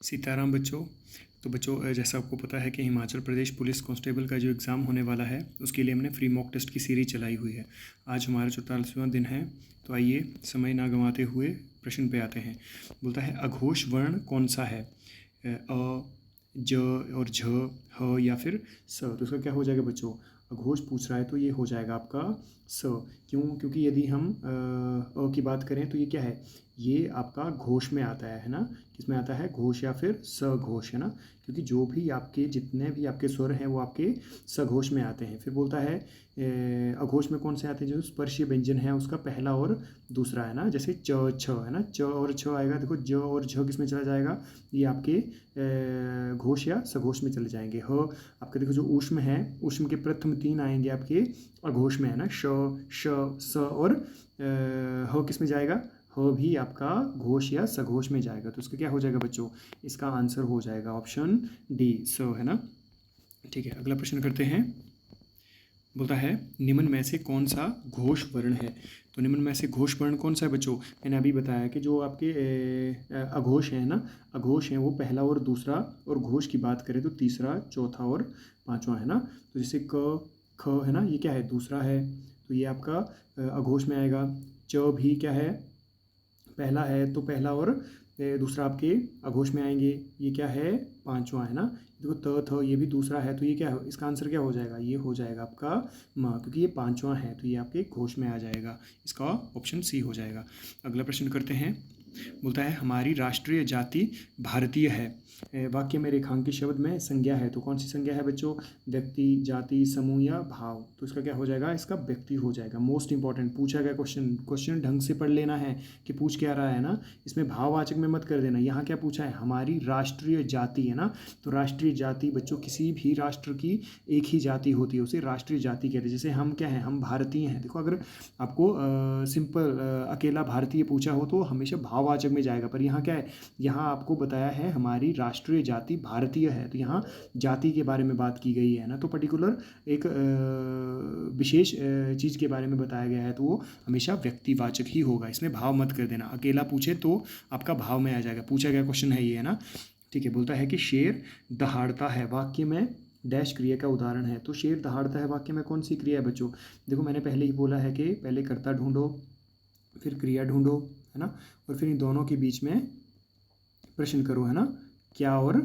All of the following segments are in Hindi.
सीताराम बच्चों। तो बच्चों जैसा आपको पता है कि हिमाचल प्रदेश पुलिस कांस्टेबल का जो एग्ज़ाम होने वाला है उसके लिए हमने फ्री मॉक टेस्ट की सीरीज चलाई हुई है। आज हमारा 44वां दिन है। तो आइए समय ना गंवाते हुए प्रश्न पे आते हैं। बोलता है अघोष वर्ण कौन सा है? अ, ज और झ, ह या फिर स। तो इसका क्या हो जाएगा बच्चों? अघोष पूछ रहा है तो ये हो जाएगा आपका स। क्यों? क्योंकि यदि हम की बात करें तो ये क्या है? ये आपका घोष में आता है ना? किस में आता है? घोष या फिर सघोष, है ना? क्योंकि जो भी आपके जितने भी आपके स्वर हैं वो आपके सघोष में आते हैं। फिर बोलता है अघोष में कौन से आते हैं? जो स्पर्शीय व्यंजन है उसका पहला और दूसरा, है ना? जैसे च छ, है ना? च और छ आएगा। देखो ज और झ किस में चला जाएगा? ये आपके घोष या सघोष में चले जाएंगे। ह आपके देखो जो ऊष्म है, ऊष्म के प्रथम तीन आएंगे आपके अघोष में, है ना? श, श, स और ह किस में जाएगा? ह भी आपका घोष या सघोष में जाएगा। तो इसका क्या हो जाएगा बच्चों? इसका आंसर हो जाएगा ऑप्शन डी, स, है ना? ठीक है, अगला प्रश्न करते हैं। बोलता है निम्न में से कौन सा घोष वर्ण है? तो निम्न में से घोष वर्ण कौन सा है बच्चों? मैंने अभी बताया कि जो आपके अघोष है ना, अघोष हैं वो पहला और दूसरा, और घोष की बात करें तो तीसरा, चौथा और पांचवा, है ना? तो जैसे क, ख, है ना, ये क्या है? दूसरा है, तो ये आपका अघोष में आएगा। च भी क्या है? पहला है, तो पहला और दूसरा आपके अघोष में आएंगे। ये क्या है? पांचवा, है ना? देखो त थ ये भी दूसरा है, तो ये क्या है? इसका आंसर क्या हो जाएगा? ये हो जाएगा आपका म, क्योंकि ये पांचवा है तो ये आपके घोष में आ जाएगा। इसका ऑप्शन सी हो जाएगा। अगला प्रश्न करते हैं। बोलता है हमारी राष्ट्रीय जाति भारतीय है। वाक्य में रेखांकित शब्द में संज्ञा है, तो कौन सी संज्ञा है बच्चों? व्यक्ति, जाति, समूह या भाव। तो इसका क्या हो जाएगा? इसका व्यक्ति हो जाएगा। मोस्ट इंपॉर्टेंट पूछा गया क्वेश्चन ढंग से पढ़ लेना है कि पूछ क्या रहा है ना। इसमें भाववाचक में मत कर देना। यहाँ क्या पूछा है? हमारी राष्ट्रीय जाति, है ना? तो राष्ट्रीय जाति बच्चों किसी भी राष्ट्र की एक ही जाति होती है, उसे राष्ट्रीय जाति कहते हैं। जैसे हम क्या हैं? हम भारतीय हैं। देखो अगर आपको सिंपल अकेला भारतीय पूछा हो तो हमेशा भाववाचक में जाएगा, पर यहाँ क्या है? यहाँ आपको बताया है हमारी राष्ट्रीय जाति भारतीय है, तो यहाँ जाति के बारे में बात की गई है ना। तो पर्टिकुलर एक विशेष चीज़ के बारे में बताया गया है, तो वो हमेशा व्यक्तिवाचक ही होगा। इसमें भाव मत कर देना। अकेला पूछे तो आपका भाव में आ जाएगा। पूछा गया क्वेश्चन है ये, है ना? ठीक है। बोलता है कि शेर दहाड़ता है वाक्य में डैश क्रिया का उदाहरण है। तो शेर दहाड़ता है वाक्य में कौन सी क्रिया है बच्चों? देखो मैंने पहले ही बोला है कि पहले कर्ता ढूंढो, फिर क्रिया ढूंढो, है ना? और फिर इन दोनों के बीच में प्रश्न करो, है ना? क्या और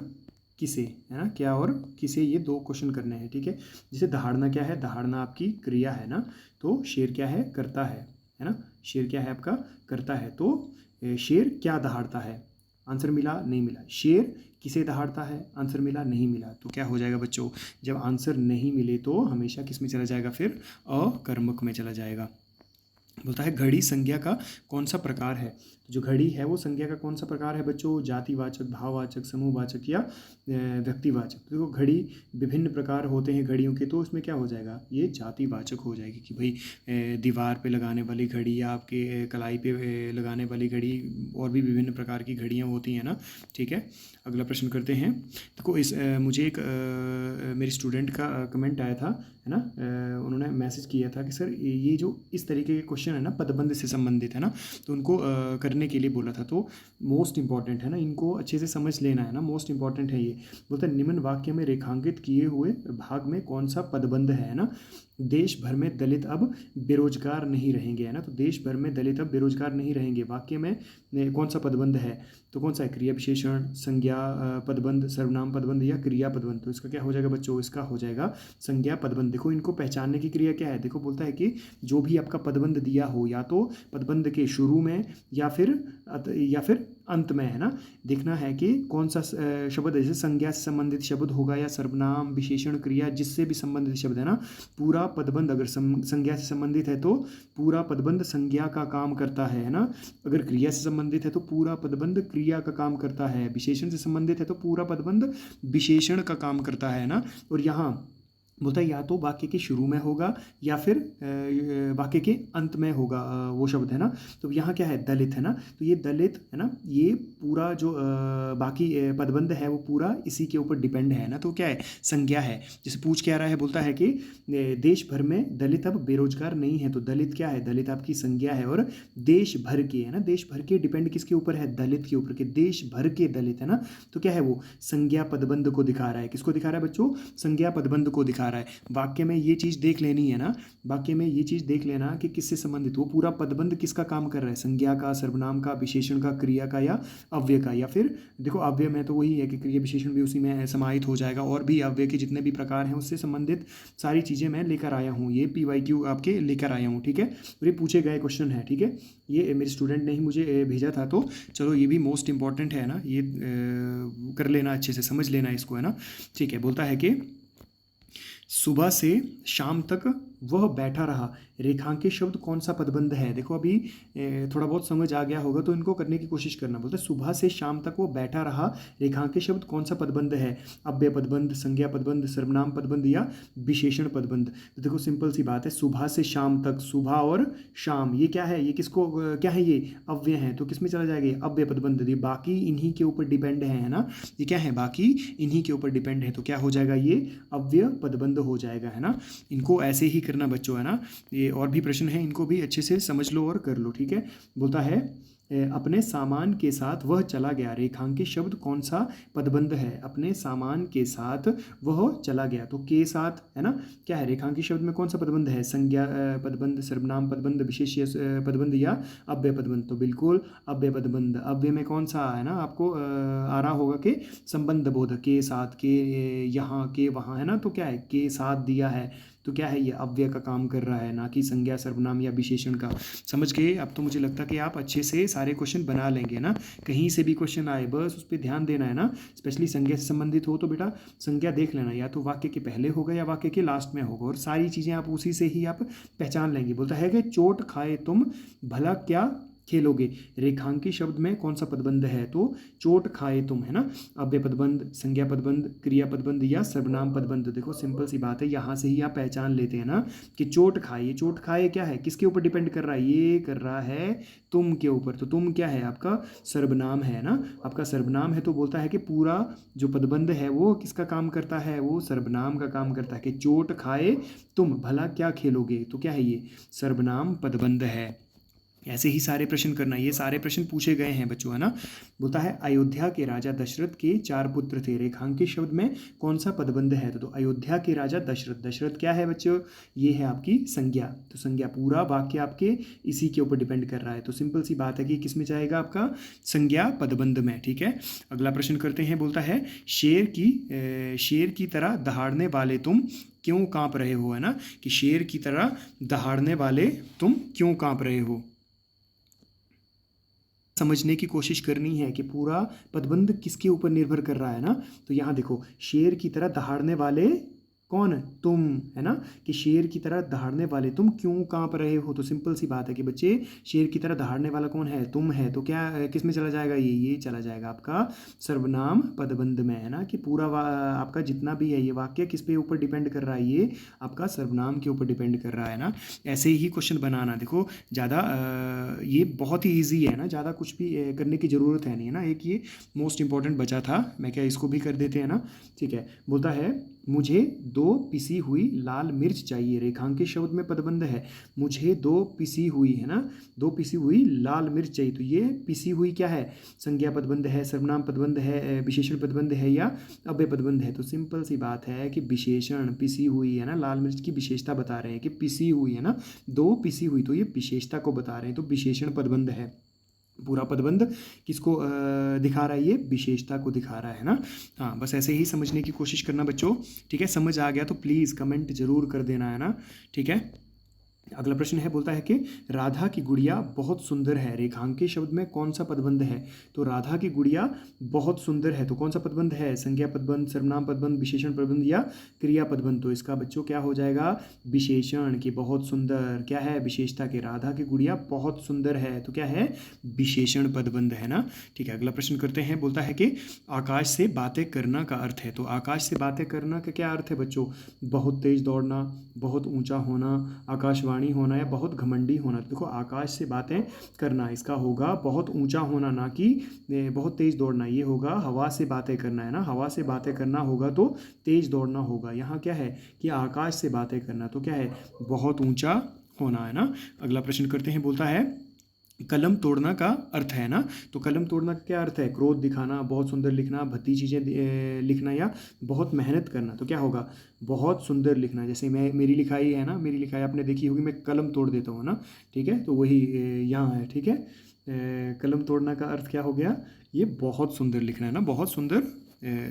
किसे, है ना? क्या और किसे, ये दो क्वेश्चन करने हैं, ठीक है? जैसे दहाड़ना क्या है? दहाड़ना आपकी क्रिया है ना, तो शेर क्या है? करता है ना? शेर क्या है आपका? करता है। तो शेर क्या दहाड़ता है? आंसर मिला? नहीं मिला। शेर किसे दहाड़ता है? आंसर मिला? नहीं मिला। तो क्या हो जाएगा बच्चों? जब आंसर नहीं मिले तो हमेशा किस में चला जाएगा? फिर अकर्मक में चला जाएगा। बोलता है घड़ी संज्ञा का कौन सा प्रकार है? तो जो घड़ी है वो संज्ञा का कौन सा प्रकार है बच्चों? जातिवाचक, भाववाचक, समूहवाचक या व्यक्तिवाचक। तो देखो घड़ी विभिन्न प्रकार होते हैं घड़ियों के, तो उसमें क्या हो जाएगा? ये जातिवाचक हो जाएगी कि भाई दीवार पे लगाने वाली घड़ी या आपके कलाई पे लगाने वाली घड़ी, और भी विभिन्न प्रकार की घड़ियाँ होती हैं ना। ठीक है, अगला प्रश्न करते हैं। देखो इस मुझे एक मेरी स्टूडेंट का कमेंट आया था, है ना? उन्होंने मैसेज किया था कि सर ये जो इस तरीके के क्वेश्चन है ना पदबंध से संबंधित, है ना, तो उनको करने के लिए बोला था। तो मोस्ट इंपॉर्टेंट है ना, इनको अच्छे से समझ लेना है ना, मोस्ट इंपॉर्टेंट है ये। बोलता है निम्न वाक्य में रेखांकित किए हुए भाग में कौन सा पदबंध है ना? देश भर में दलित अब बेरोजगार नहीं रहेंगे, है ना? तो देश भर में दलित अब बेरोजगार नहीं रहेंगे वाक्य में कौन सा पदबंध है? तो कौन सा है? क्रिया विशेषण, संज्ञा पदबंध, सर्वनाम पदबंध या क्रिया पदबंध। तो इसका क्या हो जाएगा बच्चों? इसका हो जाएगा संज्ञा पदबंध। देखो इनको पहचानने की क्रिया क्या है? देखो बोलता है कि जो भी आपका पदबंध दिया हो, या तो पदबंध के शुरू में या फिर अंत में, है ना, देखना है कि कौन सा शब्द, जैसे संज्ञा से संबंधित शब्द होगा या सर्वनाम, विशेषण, क्रिया, जिससे भी संबंधित शब्द, है ना। पूरा पदबंध अगर संज्ञा से संबंधित है तो पूरा पदबंध संज्ञा का काम करता है ना। अगर क्रिया से संबंधित है तो पूरा पदबंध क्रिया का काम करता है। विशेषण से संबंधित है तो पूरा पदबंध विशेषण का काम करता है ना। और यहाँ बोलता है या तो वाक्य के शुरू में होगा या फिर वाक्य के अंत में होगा वो शब्द, है ना। तो यहाँ क्या है, दलित, है ना। तो ये दलित, है ना, ये पूरा जो बाकी पदबंध है वो पूरा इसी के ऊपर डिपेंड है ना। तो क्या है, संज्ञा है। जैसे पूछ क्या रहा है, बोलता है कि देश भर में दलित अब बेरोजगार नहीं है। तो दलित क्या है, दलित आपकी संज्ञा है। और देश भर के, है ना, देश भर के डिपेंड किसके ऊपर है, दलित के ऊपर, के देश भर के दलित, है ना। तो क्या है, वो संज्ञा पदबंध को दिखा रहा है। किसको दिखा रहा है बच्चों, संज्ञा पदबंध को दिखा रहा है। वाक्य में ये चीज़ देख लेनी है ना, वाक्य में ये चीज़ देख लेना कि किससे संबंधित, वो पूरा पदबंध किसका काम कर रहा है, संज्ञा का, सर्वनाम का, विशेषण का, क्रिया का या अव्यय का। या फिर देखो अव्यय में तो वही है कि क्रिया विशेषण भी उसी में समाहित हो जाएगा, और भी अव्यय के जितने भी प्रकार हैं उससे संबंधित सारी चीज़ें मैं लेकर आया हूँ, ये PYQ आपके लेकर आया हूँ, ठीक है। और ये पूछे गए क्वेश्चन है, ठीक है। ये मेरे स्टूडेंट ने ही मुझे भेजा था, तो चलो ये भी मोस्ट इंपॉर्टेंट है ना, ये कर लेना, अच्छे से समझ लेना इसको, है ना। ठीक है, बोलता है कि सुबह से शाम तक वह बैठा रहा, रेखांकित शब्द कौन सा पदबंध है। देखो अभी थोड़ा बहुत समझ आ गया होगा, तो इनको करने की कोशिश करना। बोलते हैं सुबह से शाम तक वो बैठा रहा, रेखांकित शब्द कौन सा पदबंध है, अव्यय पदबंध, संज्ञा पदबंध, सर्वनाम पदबंध या विशेषण पदबंध। तो देखो सिंपल सी बात है, सुबह से शाम तक, सुबह और शाम, ये क्या है, ये किसको क्या है, ये अव्यय है। तो किस में चला जाएगा, ये अव्यय पदबंध। ये बाकी इन्हीं के ऊपर डिपेंड है ना, ये क्या है, बाकी इन्हीं के ऊपर डिपेंड है। तो क्या हो जाएगा, ये अव्यय पदबंध हो जाएगा, है ना। इनको ऐसे ही करना बच्चों, है ना। ये और भी प्रश्न हैं, इनको भी अच्छे से समझ लो और कर लो, ठीक है। बोलता है अपने सामान के साथ वह चला गया, रेखांकित शब्द कौन सा पदबंध है, अपने सामान के साथ वह चला गया। तो के साथ, है ना, क्या है, रेखांकित शब्द में कौन सा पदबंध है, संज्ञा पदबंध, सर्वनाम पदबंध, विशेष्य पदबंध या अव्यय पदबंध। तो बिल्कुल अव्यय पदबंध। अव्यय में कौन सा है ना, आपको आ रहा होगा कि संबंध बोध, के साथ, के यहाँ, के वहाँ, है ना। तो क्या है, के साथ दिया है, तो क्या है, ये अव्यय का काम कर रहा है, ना कि संज्ञा, सर्वनाम या विशेषण का। समझ गए। अब तो मुझे लगता है कि आप अच्छे से सारे क्वेश्चन बना लेंगे ना, कहीं से भी क्वेश्चन आए बस उस पर ध्यान देना है ना। स्पेशली संज्ञा से संबंधित हो तो बेटा संज्ञा देख लेना, या तो वाक्य के पहले होगा या वाक्य के लास्ट में होगा, और सारी चीज़ें आप उसी से ही आप पहचान लेंगे। बोलता है कि चोट खाए तुम भला क्या खेलोगे, रेखांकित शब्द में कौन सा पदबंध है, तो चोट खाए तुम, है ना। अव्यय पदबंध, संज्ञा पदबंध, क्रिया पदबंध या सर्वनाम पदबंध। देखो सिंपल सी बात है, यहाँ से ही आप पहचान लेते हैं ना कि चोट खाए, ये चोट खाए क्या है, किसके ऊपर डिपेंड कर रहा है, ये कर रहा है तुम के ऊपर। तो तुम क्या है, आपका सर्वनाम है ना, आपका सर्वनाम है। तो बोलता है कि पूरा जो पदबंध है वो किसका काम करता है, वो सर्वनाम का काम करता है, कि चोट खाए तुम भला क्या खेलोगे। तो क्या है, ये सर्वनाम पदबंध है। ऐसे ही सारे प्रश्न करना, ये सारे प्रश्न पूछे गए हैं बच्चों, है ना। बोलता है अयोध्या के राजा दशरथ के 4 पुत्र थे, रेखांकित शब्द में कौन सा पदबंध है। तो अयोध्या के राजा दशरथ, दशरथ क्या है बच्चों, ये है आपकी संज्ञा। तो संज्ञा, पूरा वाक्य आपके इसी के ऊपर डिपेंड कर रहा है। तो सिंपल सी बात है कि किस में जाएगा, आपका संज्ञा पदबंध में, ठीक है। अगला प्रश्न करते हैं। बोलता है शेर की तरह दहाड़ने वाले तुम क्यों काँप रहे हो, है ना, कि शेर की तरह दहाड़ने वाले तुम क्यों काँप रहे हो। समझने की कोशिश करनी है कि पूरा पदबंध किसके ऊपर निर्भर कर रहा है ना। तो यहाँ देखो, शेर की तरह दहाड़ने वाले कौन, तुम, है ना, कि शेर की तरह दहाड़ने वाले तुम क्यों कांप रहे हो। तो सिंपल सी बात है कि बच्चे शेर की तरह दहाड़ने वाला कौन है, तुम है। तो क्या किस में चला जाएगा, ये चला जाएगा आपका सर्वनाम पदबंध में, है ना, कि पूरा आपका जितना भी है ये वाक्य किस पे ऊपर डिपेंड कर रहा है, ये आपका सर्वनाम के ऊपर डिपेंड कर रहा है ना। ऐसे ही क्वेश्चन बनाना, देखो ज़्यादा ये बहुत ही ईजी है ना, ज़्यादा कुछ भी करने की ज़रूरत है नहीं, है ना। एक ये मोस्ट इंपॉर्टेंट बचा था, मैं क्या इसको भी कर देते हैं ना, ठीक है। बोलता है मुझे 2 पिसी हुई लाल मिर्च चाहिए, रेखांकित शब्द में पदबंध है, मुझे 2 पिसी हुई, है ना, 2 पिसी हुई लाल मिर्च चाहिए। तो ये पिसी हुई क्या है, संज्ञा पदबंध है, सर्वनाम पदबंध है, विशेषण पदबंध है या अव्यय पदबंध है। तो सिंपल सी बात है कि विशेषण, पिसी हुई, है ना, लाल मिर्च की विशेषता बता रहे हैं कि पिसी हुई, है ना, 2 पिसी हुई, तो ये विशेषता को बता रहे हैं, तो विशेषण पदबंध है। पूरा पदबंध किसको दिखा रहा है, ये विशेषता को दिखा रहा है ना। हाँ, बस ऐसे ही समझने की कोशिश करना बच्चों, ठीक है। समझ आ गया तो प्लीज़ कमेंट जरूर कर देना, है ना, ठीक है। अगला प्रश्न है, बोलता है कि राधा की गुड़िया बहुत सुंदर है, रेखांकित शब्द में कौन सा पदबंध है? तो राधा की गुड़िया बहुत सुंदर है, तो कौन सा पदबंध है? संज्ञा पदबंध, सर्वनाम पदबंध, विशेषण पदबंध या क्रिया पदबंध? तो इसका बच्चों क्या हो जाएगा? विशेषण। की बहुत सुंदर क्या है? विशेषता के राधा की गुड़िया बहुत सुंदर है, तो क्या है? विशेषण पदबंध है ना। ठीक है, अगला प्रश्न करते हैं। बोलता है कि आकाश से बातें करना का अर्थ है। तो आकाश से बातें करना का क्या अर्थ है बच्चों? बहुत तेज दौड़ना, बहुत ऊंचा होना, आकाशवाणी होना या बहुत घमंडी होना। देखो, आकाश से बातें करना, इसका होगा बहुत ऊंचा होना, ना कि बहुत तेज दौड़ना। ये होगा हवा से बातें करना, है ना। हवा से बातें करना होगा तो तेज दौड़ना होगा। यहाँ क्या है कि आकाश से बातें करना, तो क्या है? बहुत ऊंचा होना, है ना। अगला प्रश्न करते हैं। बोलता है कलम तोड़ना का अर्थ है ना। तो कलम तोड़ना का क्या अर्थ है? क्रोध दिखाना, बहुत सुंदर लिखना, भद्दी चीज़ें लिखना या बहुत मेहनत करना। तो क्या होगा? बहुत सुंदर लिखना। जैसे मेरी लिखाई है ना, मेरी लिखाई आपने देखी होगी, मैं कलम तोड़ देता हूँ ना। ठीक है, तो वही यहाँ है। ठीक है, कलम तोड़ना का अर्थ क्या हो गया? ये बहुत सुंदर लिखना है ना, बहुत सुंदर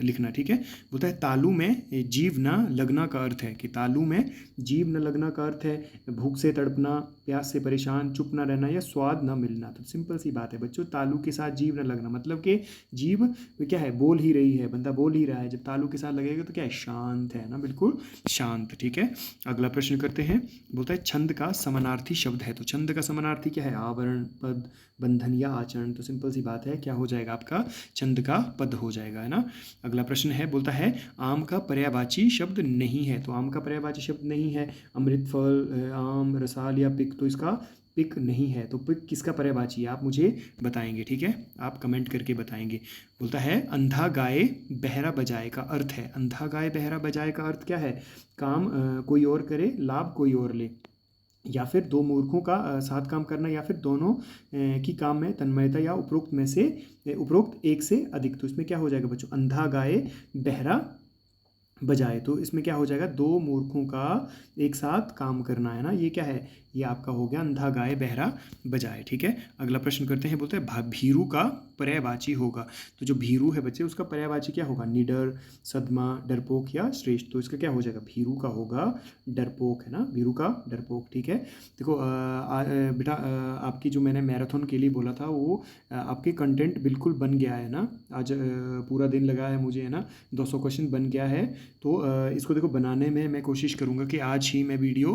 लिखना। ठीक है, बोलता है तालू में जीव न लगना का अर्थ है। कि तालू में जीव न लगना का अर्थ है भूख से तड़पना, प्यास से परेशान, चुप ना रहना या स्वाद न मिलना। तो सिंपल सी बात है बच्चों, तालू के साथ जीव न लगना मतलब कि जीव क्या है? बोल ही रही है, बंदा बोल ही रहा है। जब तालू के साथ लगेगा तो क्या है? शांत है ना, बिल्कुल शांत। ठीक है, अगला प्रश्न करते हैं। बोलता है छंद का समानार्थी शब्द है। तो छंद का समानार्थी क्या है? आवरण, पद, बंधन या आचरण। तो सिंपल सी बात है, क्या हो जाएगा आपका? छंद का पद हो जाएगा, है ना। अगला प्रश्न है, बोलता है आम का पर्यायवाची शब्द नहीं है। तो आम का पर्यायवाची शब्द नहीं है अमृत, फल, आम, रसाल या पिक। तो इसका पिक नहीं है। तो पिक किसका पर्यायवाची है? आप मुझे बताएंगे। ठीक है, आप कमेंट करके बताएंगे। बोलता है अंधा गाए बहरा बजाए का अर्थ है। अंधा गाए बहरा बजाए का अर्थ क्या है? काम कोई और करे, लाभ कोई और ले, या फिर दो मूर्खों का साथ काम करना, या फिर दोनों की काम में तन्मयता, या उपरोक्त में से उपरोक्त एक से अधिक। तो इसमें क्या हो जाएगा बच्चों? अंधा गाए बहरा बजाए। तो इसमें क्या हो जाएगा? दो मूर्खों का एक साथ काम करना, है ना। ये क्या है? ये आपका हो गया अंधा गाए बहरा बजाए। ठीक है, अगला प्रश्न करते हैं। बोलते हैं भीरू का पर्यायवाची होगा। तो जो भीरू है बच्चे, उसका पर्यायवाची क्या होगा? निडर, सदमा, डरपोक या श्रेष्ठ। तो इसका क्या हो जाएगा? भीरू का होगा डरपोक, है ना। भीरू का डरपोक। ठीक है, देखो बेटा, आपकी जो मैंने मैराथन के लिए बोला था वो आपके कंटेंट बिल्कुल बन गया है ना। आज पूरा दिन लगा है मुझे, है ना। 200 क्वेश्चन बन गया है। तो इसको देखो बनाने में मैं कोशिश करूँगा कि आज ही मैं वीडियो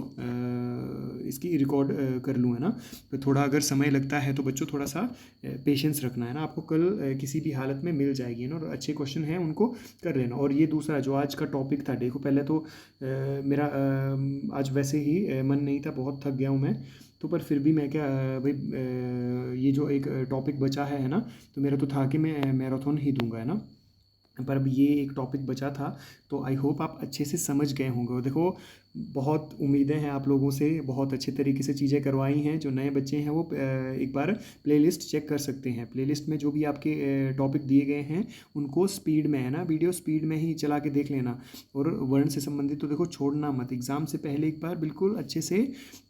इसकी रिकॉर्ड कर लूँ, है ना। तो थोड़ा अगर समय लगता है तो बच्चों थोड़ा सा पेशेंस रखना, है ना। आपको कल किसी भी हालत में मिल जाएगी ना, और अच्छे क्वेश्चन हैं उनको कर लेना। और ये दूसरा जो आज का टॉपिक था, देखो पहले तो मेरा आज वैसे ही मन नहीं था, बहुत थक गया हूँ मैं। तो पर फिर भी मैं क्या भाई, ये जो एक टॉपिक बचा है ना, तो मेरा तो था कि मैं मैराथन ही दूंगा, है ना। पर अब ये एक टॉपिक बचा था, तो आई होप आप अच्छे से समझ गए होंगे। और देखो, बहुत उम्मीदें हैं आप लोगों से, बहुत अच्छे तरीके से चीज़ें करवाई हैं। जो नए बच्चे हैं वो एक बार प्लेलिस्ट चेक कर सकते हैं। प्लेलिस्ट में जो भी आपके टॉपिक दिए गए हैं उनको स्पीड में, है ना, वीडियो स्पीड में ही चला के देख लेना। और वर्ण से संबंधित तो देखो छोड़ना मत, एग्ज़ाम से पहले एक बार बिल्कुल अच्छे से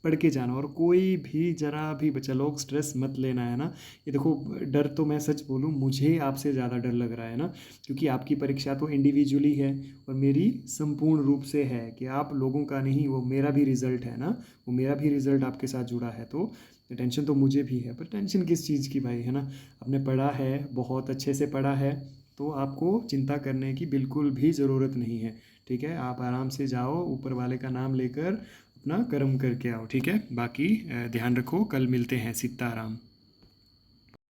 पढ़ के जाना। और कोई भी जरा भी बच्चा लोग स्ट्रेस मत लेना, है ना। ये देखो, डर तो मैं सच बोलूँ मुझे आपसे ज़्यादा डर लग रहा है ना, क्योंकि आपकी परीक्षा तो इंडिविजुअली है और मेरी संपूर्ण रूप से है कि आप लोगों का नहीं, वो मेरा भी रिजल्ट है ना। वो मेरा भी रिजल्ट आपके साथ जुड़ा है, तो टेंशन तो मुझे भी है। पर टेंशन किस चीज़ की भाई, है ना। आपने पढ़ा है, बहुत अच्छे से पढ़ा है, तो आपको चिंता करने की बिल्कुल भी ज़रूरत नहीं है। ठीक है, आप आराम से जाओ, ऊपर वाले का नाम लेकर अपना कर्म करके आओ। ठीक है, बाकी ध्यान रखो, कल मिलते हैं। सीताराम।